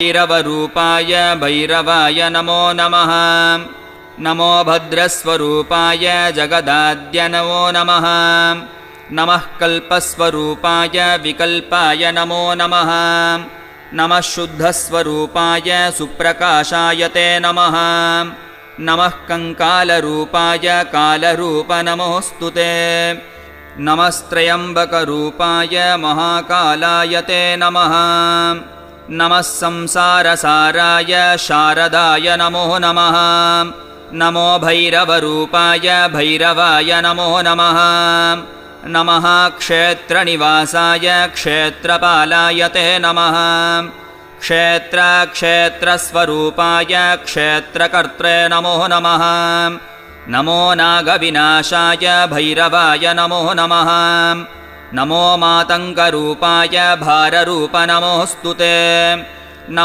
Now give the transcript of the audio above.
भैरवरूपाय भैरवाय नमो नमः। नमो भद्रस्वरूपाय जगदाद्य नमो नमः। नमः कल्पस्वरूपाय विकल्पाय नमो नमः। नमः शुद्धस्वरूपाय सुप्रकाशाय ते नमः। नमः कंकालरूपाय कालरूप नमोऽस्तु ते। नमस्त्रयम्बकरूपाय महाकालाय ते नमः। नमः संसारसाराय शारदाय नमो नमः। नमो भैरवरूपाय भैरवाय नमो नमः। नमः क्षेत्रनिवासाय क्षेत्रपालाय ते नमः। क्षेत्रस्वरूपाय क्षेत्रकर्त्रे नमो नमः। नमो नागविनाशाय भैरवाय नमो नमः। नमो मातङ्गरूपाय भाररूप नमोऽस्तु ते। नमः